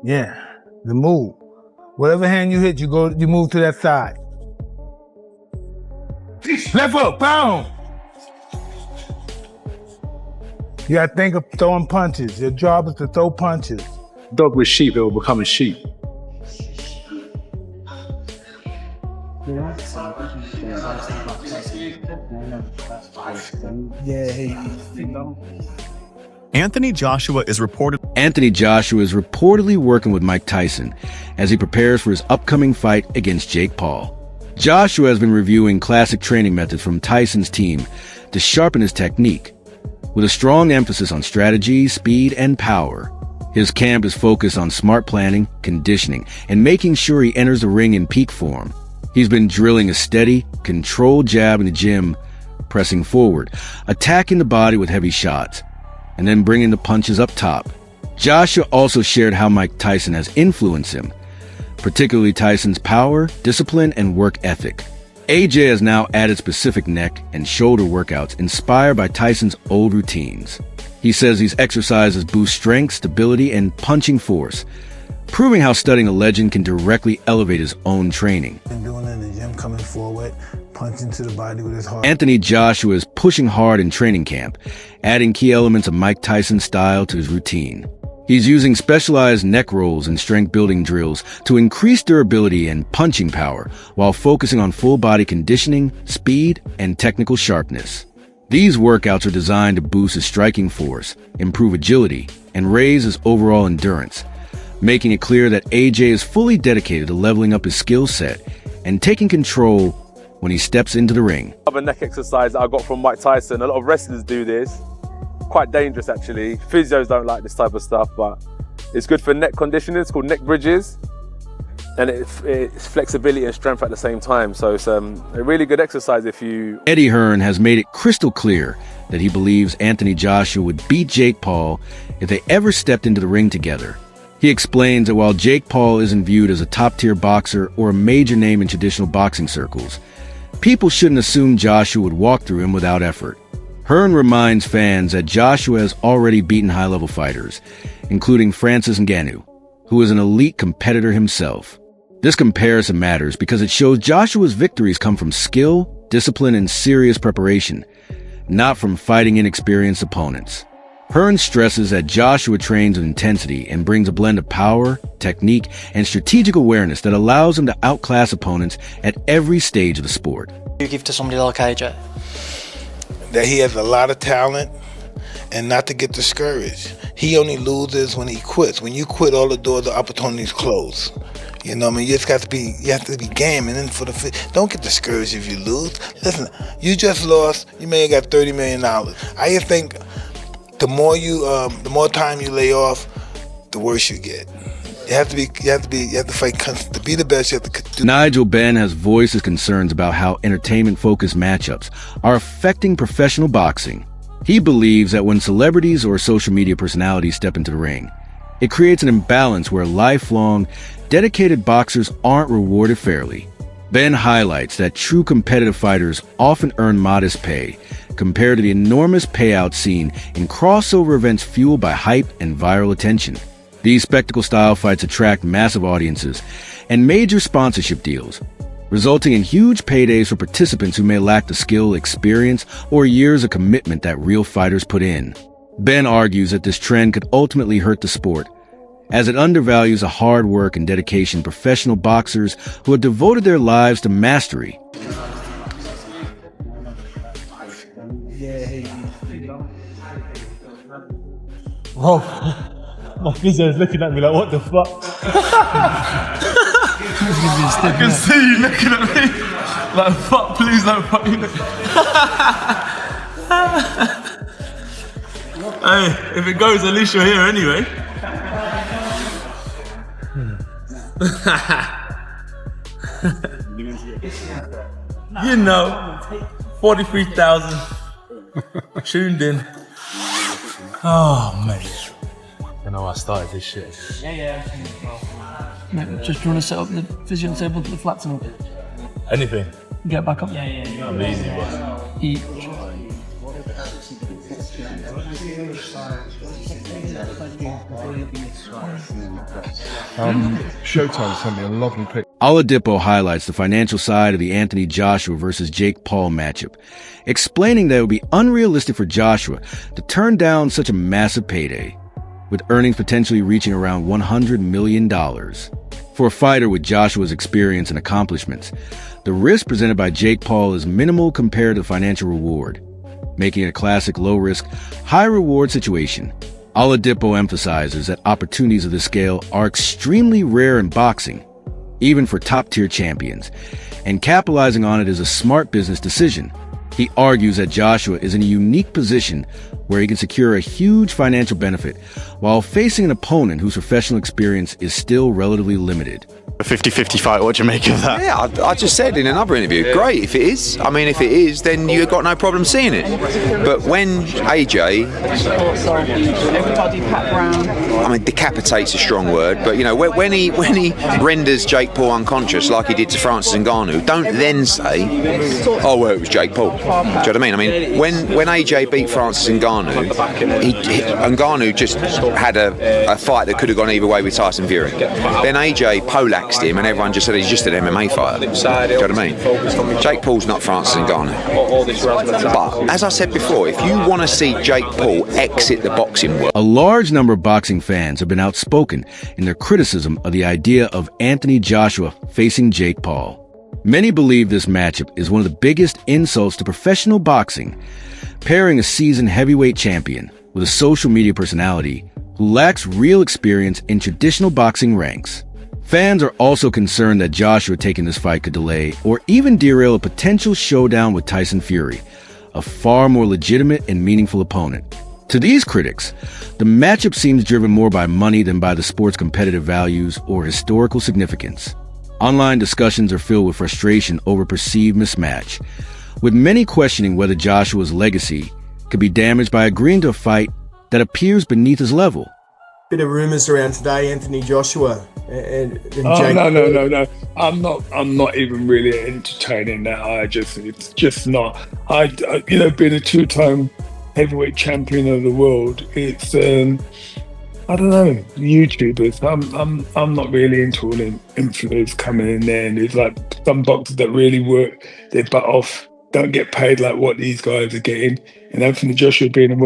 Yeah, the move. Whatever hand you hit, you move to that side. Left hook, boom! You gotta think of throwing punches. Your job is to throw punches. Dog with sheep, it will become a sheep. Anthony Joshua is reportedly working with Mike Tyson as he prepares for his upcoming fight against Jake Paul. Joshua has been reviewing classic training methods from Tyson's team to sharpen his technique, with a strong emphasis on strategy, speed, and power. His camp is focused on smart planning, conditioning, and making sure he enters the ring in peak form. He's been drilling a steady, controlled jab in the gym, pressing forward, attacking the body with heavy shots, and then bringing the punches up top. Joshua also shared how Mike Tyson has influenced him, particularly Tyson's power, discipline, and work ethic. AJ has now added specific neck and shoulder workouts inspired by Tyson's old routines. He says these exercises boost strength, stability, and punching force, proving how studying a legend can directly elevate his own training. Been doing it in the gym, coming forward, punching to the body with his heart. Anthony Joshua is pushing hard in training camp, adding key elements of Mike Tyson's style to his routine. He's using specialized neck rolls and strength-building drills to increase durability and punching power while focusing on full-body conditioning, speed, and technical sharpness. These workouts are designed to boost his striking force, improve agility, and raise his overall endurance, making it clear that AJ is fully dedicated to leveling up his skill set and taking control when he steps into the ring. Another neck exercise that I got from Mike Tyson. A lot of wrestlers do this. Quite dangerous actually. Physios don't like this type of stuff, but it's good for neck conditioning. It's called neck bridges, and it's flexibility and strength at the same time. So it's a really good exercise if you... Eddie Hearn has made it crystal clear that he believes Anthony Joshua would beat Jake Paul if they ever stepped into the ring together. He explains that while Jake Paul isn't viewed as a top-tier boxer or a major name in traditional boxing circles, people shouldn't assume Joshua would walk through him without effort. Hearn reminds fans that Joshua has already beaten high-level fighters, including Francis Ngannou, who is an elite competitor himself. This comparison matters because it shows Joshua's victories come from skill, discipline, and serious preparation, not from fighting inexperienced opponents. Hearn stresses that Joshua trains with intensity and brings a blend of power, technique, and strategic awareness that allows him to outclass opponents at every stage of the sport. You give to somebody like AJ? That he has a lot of talent and not to get discouraged. He only loses when he quits. When you quit, all the doors of opportunities close. You know what I mean? You have to be game, and then don't get discouraged if you lose. Listen, you just lost, you may have got $30 million. I just think the more time you lay off, the worse you get. You have to fight to be the best. You have to do. Nigel Benn has voiced his concerns about how entertainment-focused matchups are affecting professional boxing. He believes that when celebrities or social media personalities step into the ring, it creates an imbalance where lifelong, dedicated boxers aren't rewarded fairly. Ben highlights that true competitive fighters often earn modest pay compared to the enormous payouts seen in crossover events fueled by hype and viral attention. These spectacle-style fights attract massive audiences and major sponsorship deals, resulting in huge paydays for participants who may lack the skill, experience, or years of commitment that real fighters put in. Ben argues that this trend could ultimately hurt the sport, as it undervalues the hard work and dedication of professional boxers who have devoted their lives to mastery. Bro, my physio is looking at me like, what the fuck? I can see you looking at me like, fuck, please don't fucking look. Hey, if it goes, at least you're here anyway. You know, 43,000 tuned in. Oh, mate. You know I started this shit. Yeah. Mate, just trying to set up the physio table to the flat tonight. Anything. Get back up. I'm easy, boss. Eat. Showtime sent me a lovely pic. Oladipo highlights the financial side of the Anthony Joshua versus Jake Paul matchup, explaining that it would be unrealistic for Joshua to turn down such a massive payday, with earnings potentially reaching around $100 million. For a fighter with Joshua's experience and accomplishments, the risk presented by Jake Paul is minimal compared to the financial reward, making it a classic low-risk, high-reward situation. Oladipo emphasizes that opportunities of this scale are extremely rare in boxing, even for top-tier champions, and capitalizing on it is a smart business decision. He argues that Joshua is in a unique position where he can secure a huge financial benefit while facing an opponent whose professional experience is still relatively limited. A 50-50 fight, what do you make of that? Yeah, I just said in another interview, great if it is. I mean, if it is, then you've got no problem seeing it. But when AJ, I mean, decapitate's a strong word, but you know, when he renders Jake Paul unconscious like he did to Francis Ngannou, don't then say, oh well, it was Jake Paul. Do you know what I mean? I mean, when AJ beat Francis Ngannou, Ngannou just had a fight that could have gone either way with Tyson Fury. Then AJ poleaxed him and everyone just said he's just an MMA fighter. Do you know what I mean? Jake Paul's not Francis Ngannou. But as I said before, if you want to see Jake Paul exit the boxing world... A large number of boxing fans have been outspoken in their criticism of the idea of Anthony Joshua facing Jake Paul. Many believe this matchup is one of the biggest insults to professional boxing, pairing a seasoned heavyweight champion with a social media personality who lacks real experience in traditional boxing ranks. Fans are also concerned that Joshua taking this fight could delay or even derail a potential showdown with Tyson Fury, a far more legitimate and meaningful opponent. To these critics, the matchup seems driven more by money than by the sport's competitive values or historical significance. Online discussions are filled with frustration over perceived mismatch, with many questioning whether Joshua's legacy could be damaged by agreeing to a fight that appears beneath his level. Bit of rumours around today, Anthony Joshua and Jake. No. I'm not even really entertaining that. It's just not. Being a two-time heavyweight champion of the world, it's I don't know, YouTubers. I'm not really into all them influencers coming in there, and it's like some boxers that really work their butt off don't get paid like what these guys are getting. And Anthony Joshua being a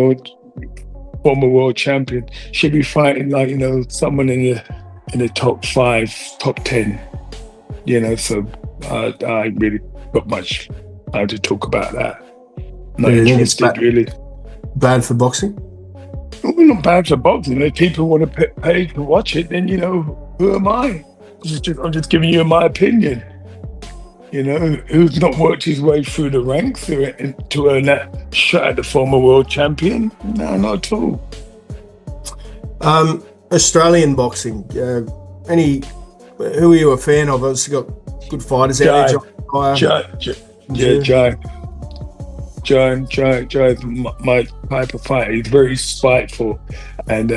former world champion should be fighting like, you know, someone in the top 5, top 10. You know, so I really got much time to talk about that. Not interested, really. Bad for boxing? Well, not bad for boxing. If people want to pay to watch it, then, you know, who am I? I'm just giving you my opinion. You know, who's not worked his way through the ranks to earn that shot at the former world champion? No, not at all. Australian boxing. Who are you a fan of? Obviously got good fighters out there. Joe's my type of fighter. He's very spiteful, and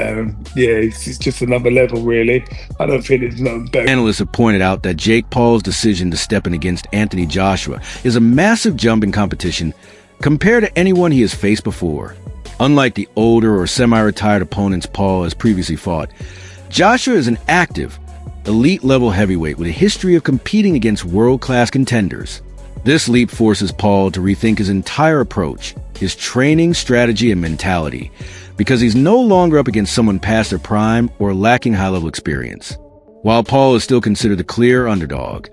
it's just another level, really. I don't think there's nothing better. Analysts have pointed out that Jake Paul's decision to step in against Anthony Joshua is a massive jump in competition compared to anyone he has faced before. Unlike the older or semi-retired opponents Paul has previously fought, Joshua is an active, elite-level heavyweight with a history of competing against world-class contenders. This leap forces Paul to rethink his entire approach, his training, strategy, and mentality, because he's no longer up against someone past their prime or lacking high-level experience. While Paul is still considered the clear underdog,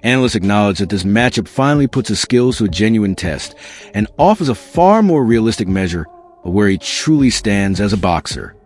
analysts acknowledge that this matchup finally puts his skills to a genuine test and offers a far more realistic measure of where he truly stands as a boxer.